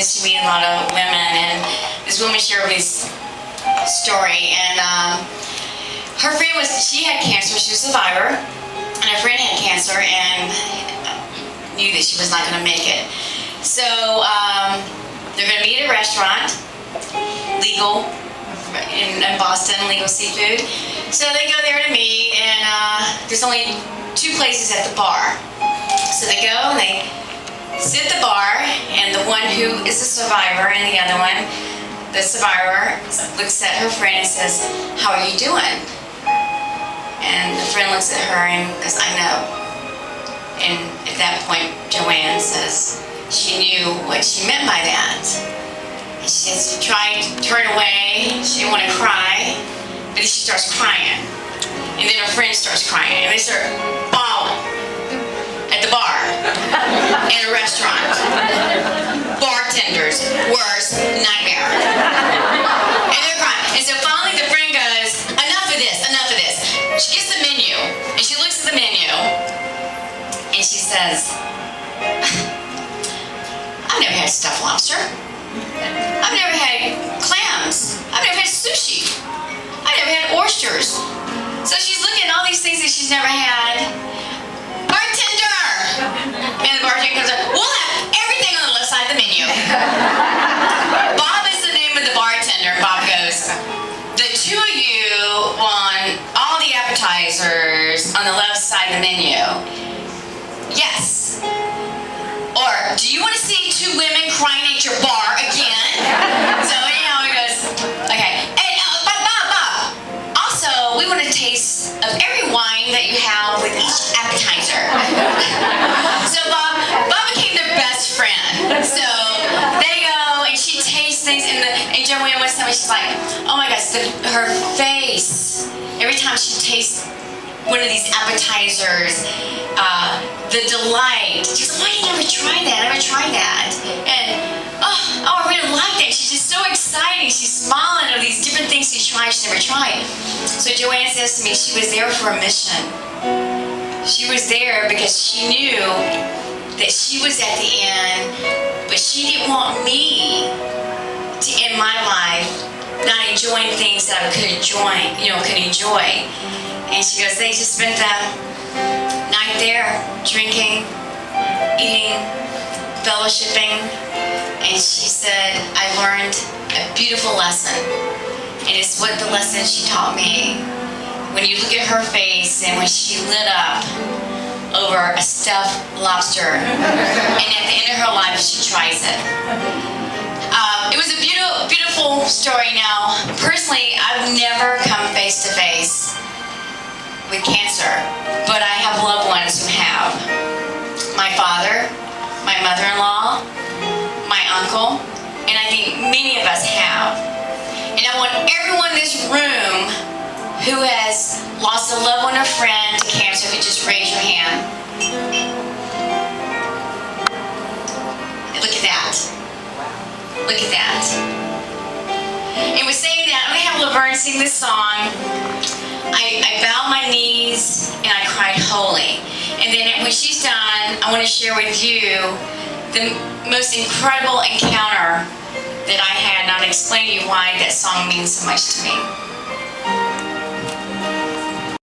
she meet a lot of women, and this woman shared this story, and her friend she had cancer, she was a survivor, and her friend had cancer and knew that she was not going to make it. So they're going to meet at a restaurant, legal, in Boston, legal seafood. So they go there to meet, and there's only 2 places at the bar. So they go and they sit at the bar, and the one who is a survivor and the other one, the survivor, looks at her friend and says, "How are you doing?" And the friend looks at her and goes, "I know." And at that point, Joanne says she knew what she meant by that. And she says, she tried to turn away, she didn't want to cry, but then she starts crying. And then her friend starts crying, and they start bawling at the bar, in a restaurant. Bartenders, worst nightmare. And they're crying. And so finally the friend goes, "Enough of this, enough of this." She gets the menu, and she looks at the menu, and she says, "I've never had stuffed lobster. I've never had clams. I've never had sushi. I've never had oysters." So she's looking at all these things that she's never had. "Bartender!" And the bartender comes up, "We'll have everything on the left side of the menu." Bob is the name of the bartender. Bob goes, "The 2 of you want all the appetizers on the left side of the menu?" "Yes." "Or do you want to see 2 women crying at your bar again?" So he goes, "Okay." "And Bob, also we want a taste of every wine that you have with each appetizer." So Bob became their best friend. So they go, and she tastes things, and Joanne was telling me, she's like, "Oh my gosh, her face, every time she tastes one of these appetizers, the delight. She's like, 'Why did you never try that? I never tried that.' And oh, I really like that." She's just so excited. She's smiling at these different things she's never tried. So Joanne says to me, she was there for a mission. She was there because she knew that she was at the end, but she didn't want me to end my life not enjoying things that I could enjoy. And she goes, they just spent the night there, drinking, eating, fellowshipping, and she said, "I learned a beautiful lesson." And it's what the lesson she taught me. When you look at her face and when she lit up over a stuffed lobster, and at the end of her life, she tries it. It was a beautiful story. Now, personally, I've never come face to face with cancer, but I have loved ones who have. My father, my mother-in-law, my uncle, and I think many of us have. And I want everyone in this room who has lost a loved one or friend to cancer to just raise your hand. Look at that. Look at that. And with saying that, I'm going to have Laverne sing this song. I bowed my knees and I cried holy. And then when she's done, I want to share with you the most incredible encounter that I had, and I'll explain to you why that song means so much to me.